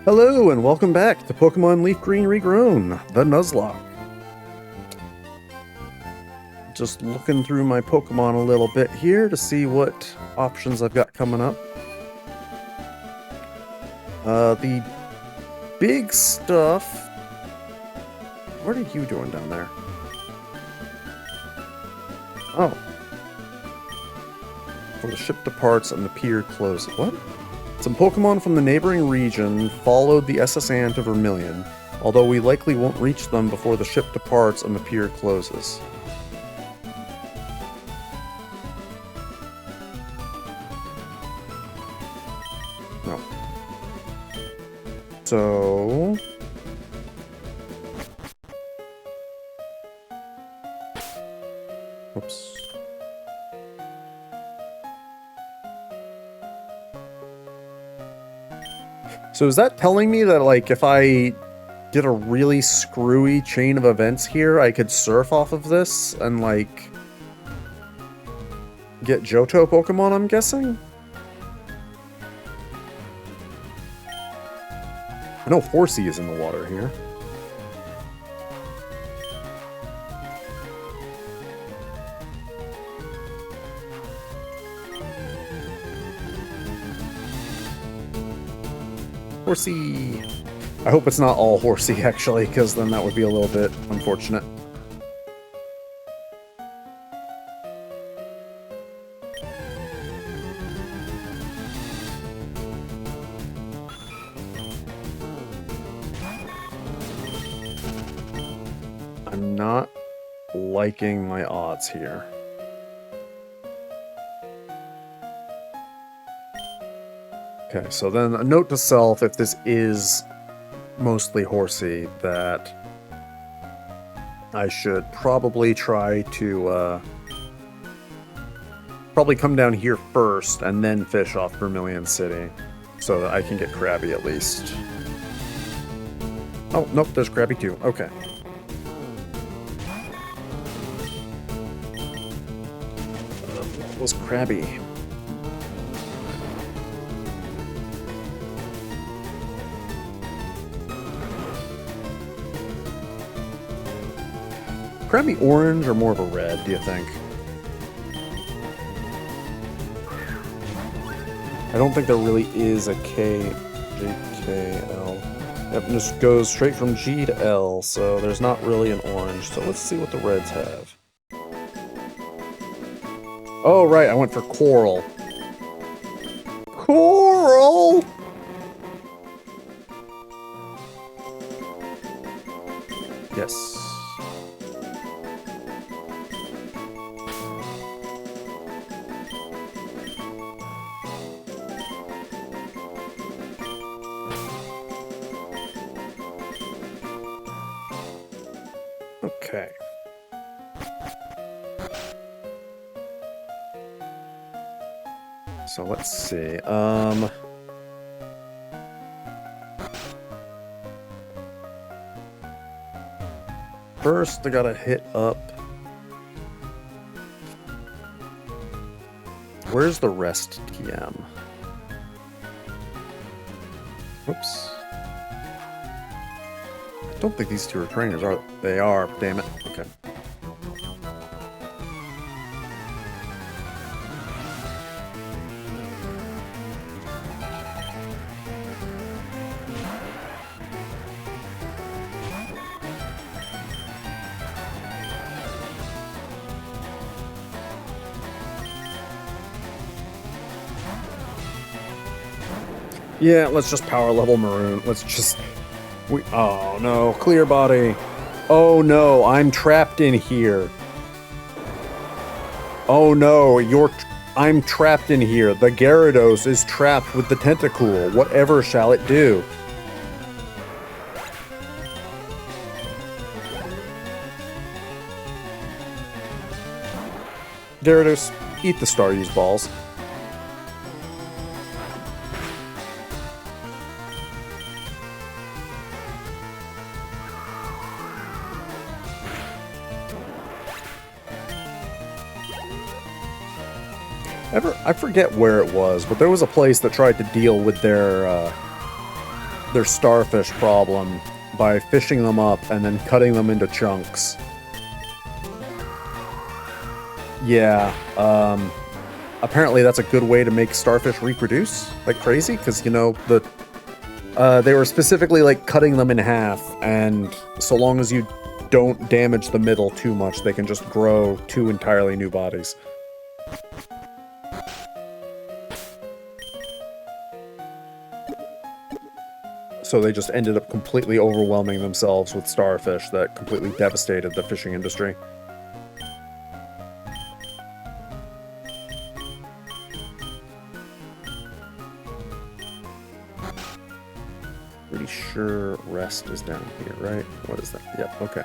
Hello and welcome back to Pokemon Leaf Green Regrown, the Nuzlocke. Just looking through my Pokemon a little bit here to see what options I've got coming up. The big stuff... What are you doing down there? Oh. Before the ship departs and the pier closes. What? Some Pokemon from the neighboring region followed the SS Anne to Vermilion, although we likely won't reach them before the ship departs and the pier closes. No. So... Oops. So is that telling me that, like, if I did a really screwy chain of events here, I could surf off of this and, like, get Johto Pokemon, I'm guessing? I know Horsey is in the water here. Horsey. I hope it's not all Horsey, actually, because then that would be a little bit unfortunate. I'm not liking my odds here. Okay, so then a note to self, if this is mostly Horsey, that I should probably try to, probably come down here first and then fish off Vermilion City, so that I can get Krabby at least. Oh, nope, there's Krabby too. Okay. What was Krabby? Krabby orange or more of a red, do you think? I don't think there really is a K, J, K, L. Yep, it just goes straight from G to L, so there's not really an orange. So let's see what the reds have. Oh, right, I went for coral. Coral! Yes. Okay. So let's see. First, I gotta hit up. Where's the rest TM? Oops. I don't think these two are trainers, are they? They are, damn it. Okay. Yeah, let's just power level Maroon. Let's just... Oh no, clear body. Oh no, I'm trapped in here. Oh no, I'm trapped in here. The Gyarados is trapped with the Tentacool. Whatever shall it do? Gyarados, eat the Staryu balls. I forget where it was, but there was a place that tried to deal with their their starfish problem by fishing them up and then cutting them into chunks. Yeah, apparently that's a good way to make starfish reproduce like crazy, because, you know, they were specifically, like, cutting them in half, and so long as you don't damage the middle too much, they can just grow 2 entirely new bodies. So they just ended up completely overwhelming themselves with starfish that completely devastated the fishing industry. Pretty sure rest is down here, right? What is that? Yep, okay.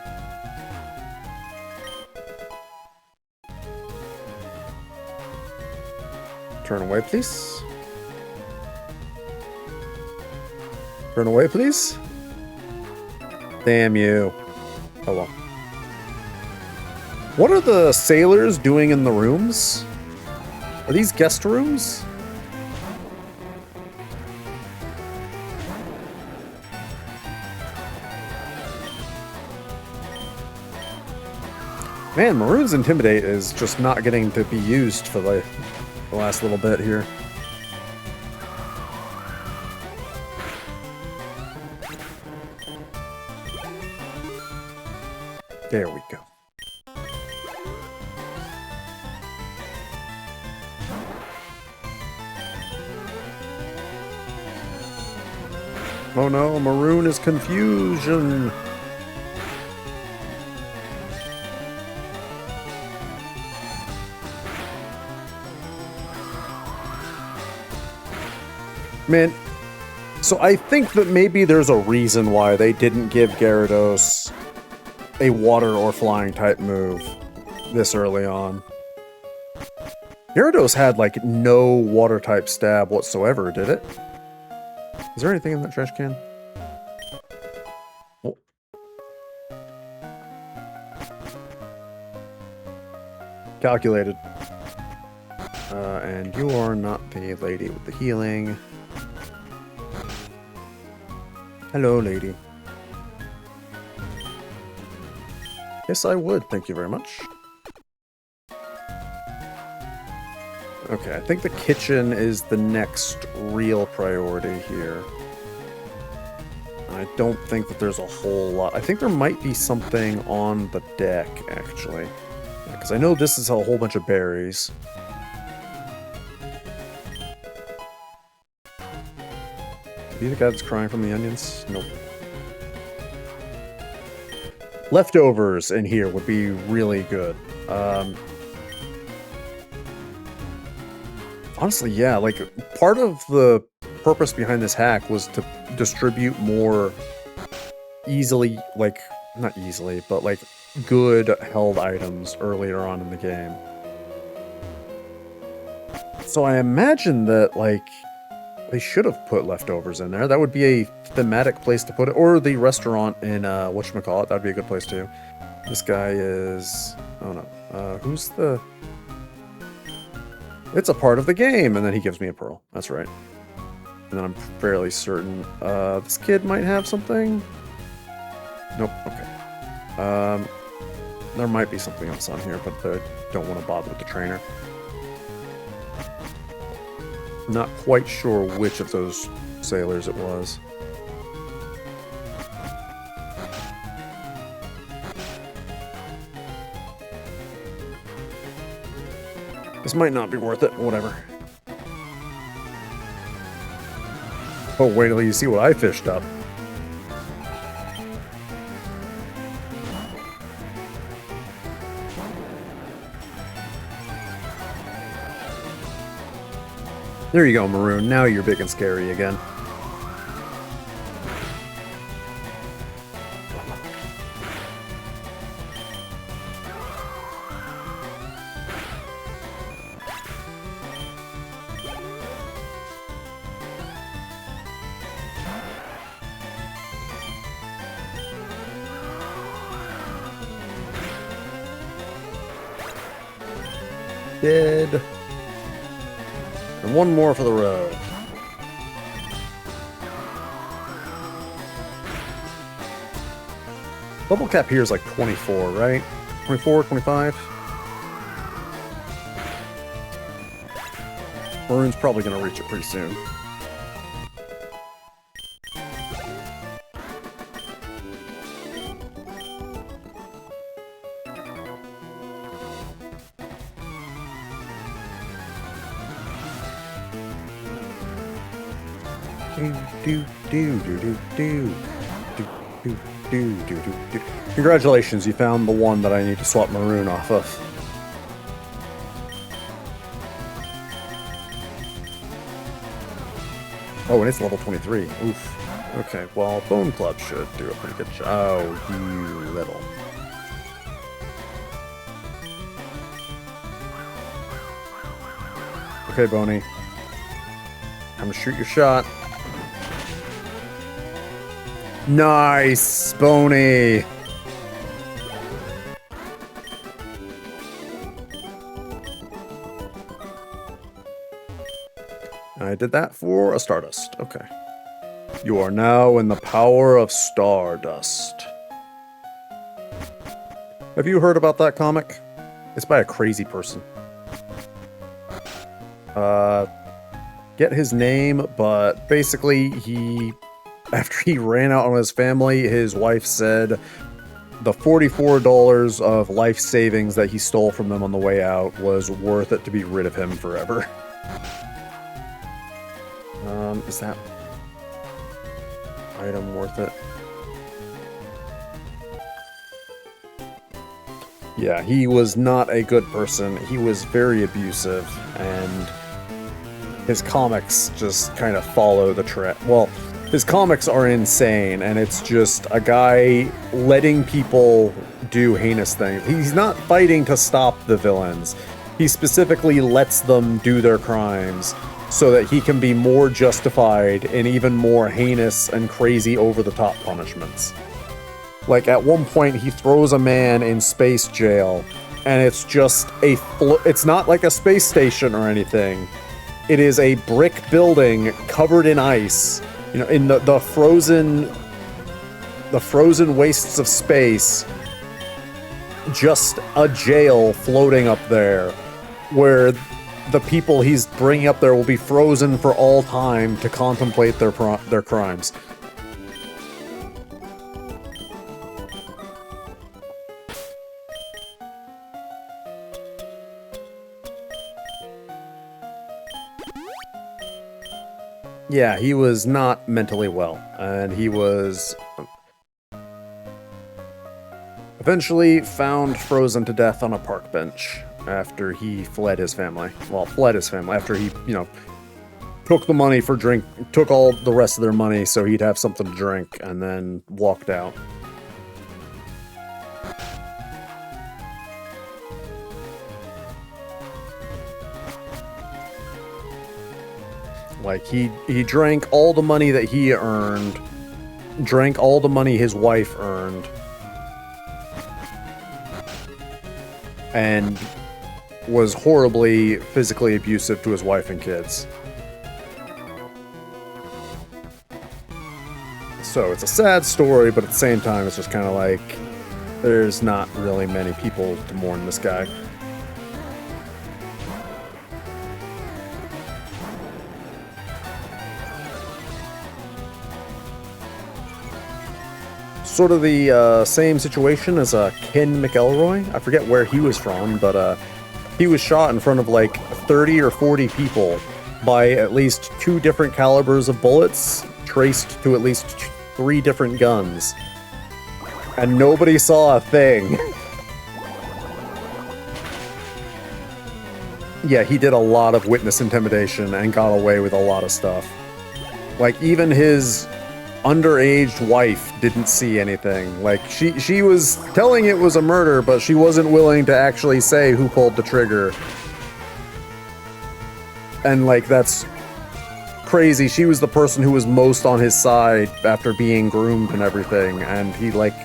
Turn away, please. Turn away, please. Damn you. Oh well. What are the sailors doing in the rooms? Are these guest rooms? Man, Maroon's Intimidate is just not getting to be used for the last little bit here. There we go. Oh no, Maroon is confusion. Man, so I think that maybe there's a reason why they didn't give Gyarados a water or flying type move this early on. Gyarados had, like, no water type stab whatsoever, did it? Is there anything in that trash can? Oh. Calculated. And you are not the lady with the healing. Hello, lady. Yes, I would. Thank you very much. Okay, I think the kitchen is the next real priority here. I don't think that there's a whole lot. I think there might be something on the deck, actually. Because I know this is a whole bunch of berries. Are you the guy that's crying from the onions? Nope. Leftovers in here would be really good. Honestly, yeah, like, part of the purpose behind this hack was to distribute more easily, like, not easily, but, like, good held items earlier on in the game. So I imagine that, like, they should have put leftovers in there. That would be a thematic place to put it. Or the restaurant in, whatchamacallit, that'd be a good place too. This guy is... oh no. Who's the... It's a part of the game! And then he gives me a pearl. That's right. And then I'm fairly certain, this kid might have something? Nope, okay. There might be something else on here, but I don't want to bother with the trainer. Not quite sure which of those sailors it was. This might not be worth it, whatever. Oh, wait till you see what I fished up. There you go, Maroon. Now you're big and scary again. Dead. And one more for the road. Level cap here is like 24, right? 24, 25? Maroon's probably going to reach it pretty soon. Congratulations, you found the one that I need to swap Maroon off of. Oh, and it's level 23. Oof. Okay, well, Bone Club should do a pretty good job. Oh, you little. Okay, Boney. Time to shoot your shot. Nice, Boney. I did that for a Stardust. Okay. You are now in the power of Stardust. Have you heard about that comic? It's by a crazy person. Get his name, but basically after he ran out on his family, his wife said the $44 of life savings that he stole from them on the way out was worth it to be rid of him forever. Is that item worth it? Yeah, he was not a good person. He was very abusive, and his comics just kind of follow the trend. Well, his comics are insane, and it's just a guy letting people do heinous things. He's not fighting to stop the villains. He specifically lets them do their crimes so that he can be more justified in even more heinous and crazy over-the-top punishments. Like, at one point, he throws a man in space jail, and it's just it's not like a space station or anything. It is a brick building covered in ice, you know, in the frozen wastes of space. Just a jail floating up there, where the people he's bringing up there will be frozen for all time to contemplate their crimes. Yeah, he was not mentally well, and he was eventually found frozen to death on a park bench after he fled his family. Well, fled his family after he, you know, took the money for took all the rest of their money so he'd have something to drink, and then walked out. Like, he drank all the money that he earned, drank all the money his wife earned, and was horribly physically abusive to his wife and kids. So it's a sad story, but at the same time, it's just kind of like, there's not really many people to mourn this guy. Sort of the same situation as Ken McElroy. I forget where he was from, but he was shot in front of like 30 or 40 people by at least 2 different calibers of bullets, traced to at least 3 different guns. And nobody saw a thing. Yeah, he did a lot of witness intimidation and got away with a lot of stuff. Like, even his underage wife didn't see anything. Like, she was telling it was a murder, but she wasn't willing to actually say who pulled the trigger. And, like, that's crazy. She was the person who was most on his side after being groomed and everything, and he, like,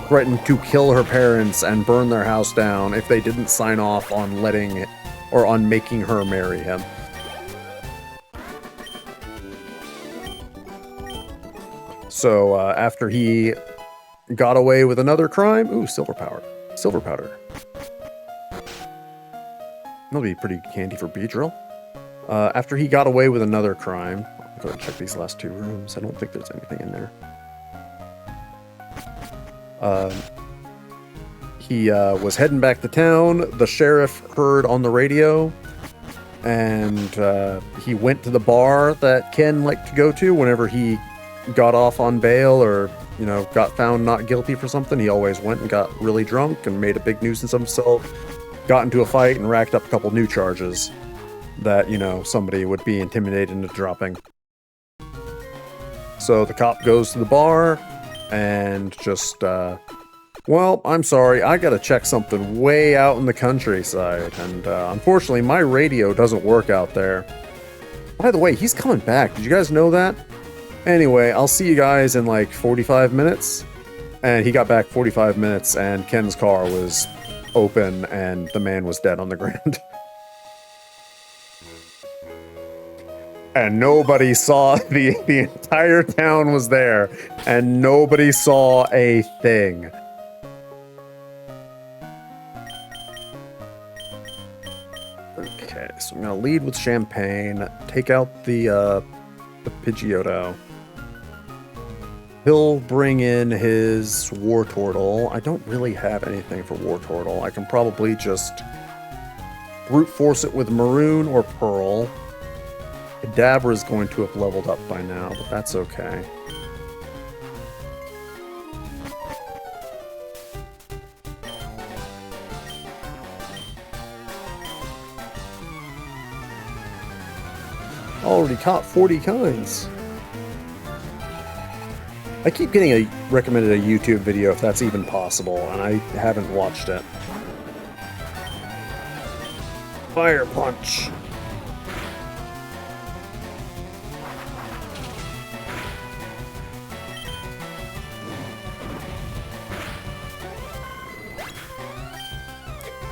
threatened to kill her parents and burn their house down if they didn't sign off on letting or on making her marry him. So after he got away with another crime. Ooh, silver powder. Silver powder. That'll be pretty handy for Beedrill. After he got away with another crime, I'll go and check these last 2 rooms. I don't think there's anything in there. He was heading back to town. The sheriff heard on the radio, and he went to the bar that Ken liked to go to whenever he got off on bail or, you know, got found not guilty for something. He always went and got really drunk and made a big nuisance of himself, got into a fight and racked up a couple new charges that, you know, somebody would be intimidated into dropping. So the cop goes to the bar and just, well, I'm sorry, I gotta check something way out in the countryside, and unfortunately my radio doesn't work out there. By the way, he's coming back. Did you guys know that? Anyway, I'll see you guys in like 45 minutes. And he got back 45 minutes, and Ken's car was open, and the man was dead on the ground. And nobody saw, the entire town was there, and nobody saw a thing. Okay, so I'm gonna lead with champagne, take out the Pidgeotto. He'll bring in his Wartortle. I don't really have anything for Wartortle. I can probably just brute force it with Maroon or Pearl. Kadabra's going to have leveled up by now, but that's okay. Already caught 40 kinds. I keep getting recommended a YouTube video if that's even possible, and I haven't watched it. Fire Punch.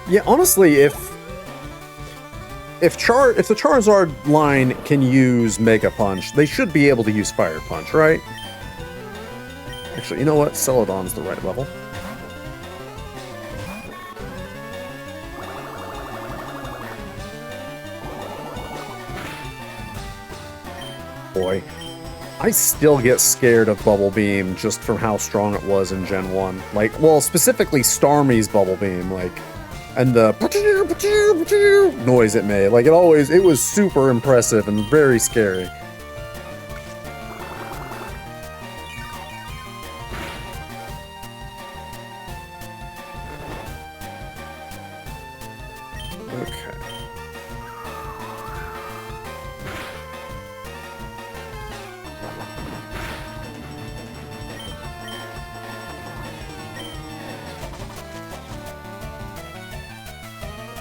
Yeah, honestly, if the Charizard line can use Mega Punch, they should be able to use Fire Punch, right? Actually, you know what? Celadon's the right level. Boy, I still get scared of Bubble Beam just from how strong it was in Gen 1. Like, well, specifically Starmie's Bubble Beam, like, and the noise it made. Like, it was super impressive and very scary.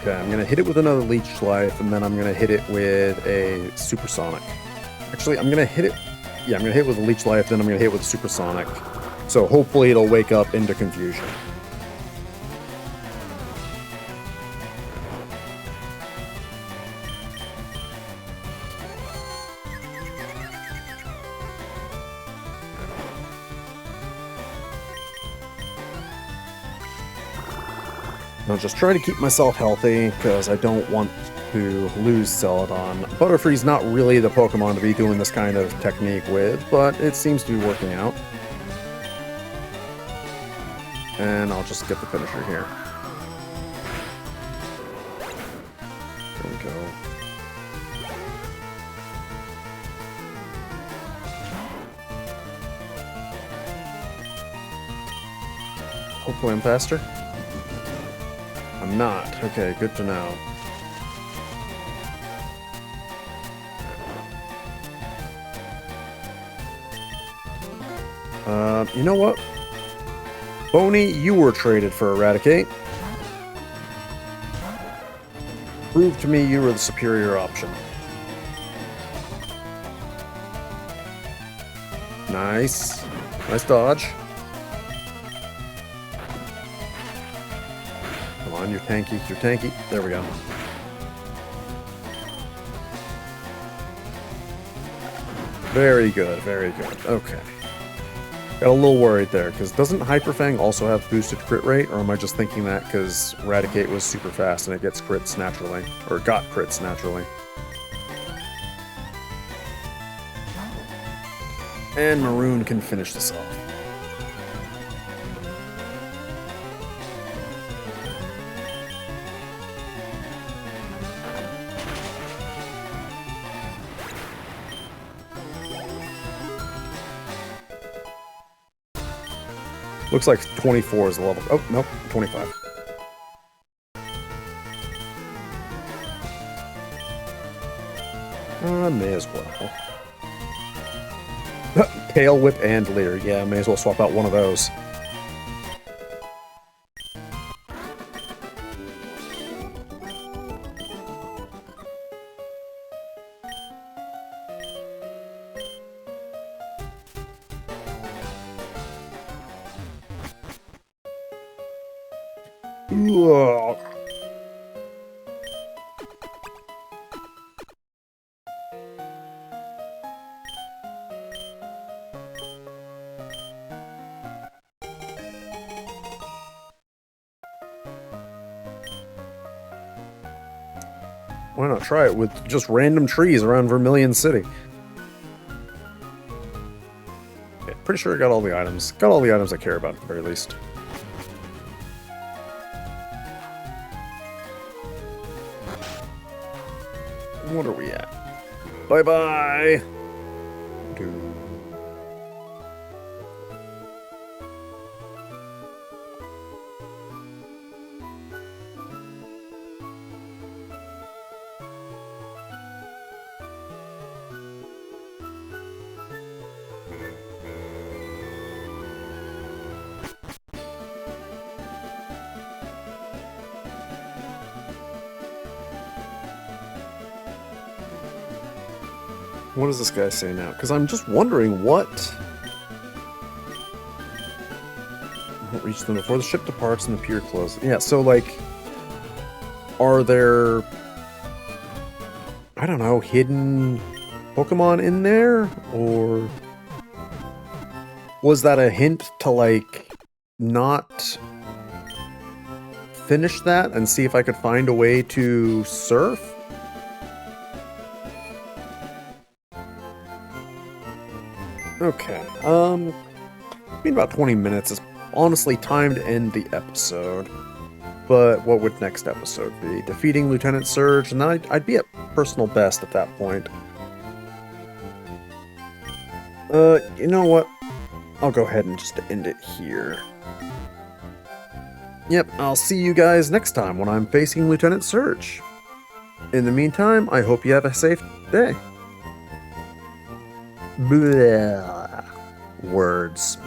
Okay, I'm gonna hit it with another Leech Life, and then I'm gonna hit it with a Supersonic. Actually, I'm gonna hit it... Yeah, I'm gonna hit it with a Leech Life, then I'm gonna hit it with Supersonic. So hopefully it'll wake up into confusion. I'll just try to keep myself healthy, because I don't want to lose Celadon. Butterfree's not really the Pokemon to be doing this kind of technique with, but it seems to be working out. And I'll just get the finisher here. There we go. Hopefully I'm faster. I'm not. Okay, good to know. You know what? Boney, you were traded for Eradicate. Prove to me you were the superior option. Nice. Nice dodge. Come on, you're tanky, you're tanky. There we go. Very good, very good. Okay. Got a little worried there, because doesn't Hyperfang also have boosted crit rate, or am I just thinking that because Raticate was super fast and it gets crits naturally, or got crits naturally? And Maroon can finish this off. Looks like 24 is the level. Oh, nope, 25. May as well. Tail Whip and Leer. Yeah, may as well swap out one of those. Ugh. Why not try it with just random trees around Vermilion City? Okay, pretty sure I got all the items. Got all the items I care about at the very least. What are we at? Bye-bye! What does this guy say now? Because I'm just wondering what... Won't reach them before the ship departs and the pier closes. Yeah, so, like... Are there... I don't know, hidden Pokemon in there? Or... Was that a hint to, like, not... finish that and see if I could find a way to surf? Okay, been about 20 minutes is honestly time to end the episode. But what would next episode be? Defeating Lieutenant Surge, and then I'd be at personal best at that point. You know what? I'll go ahead and just end it here. Yep, I'll see you guys next time when I'm facing Lieutenant Surge. In the meantime, I hope you have a safe day. Blah. Words.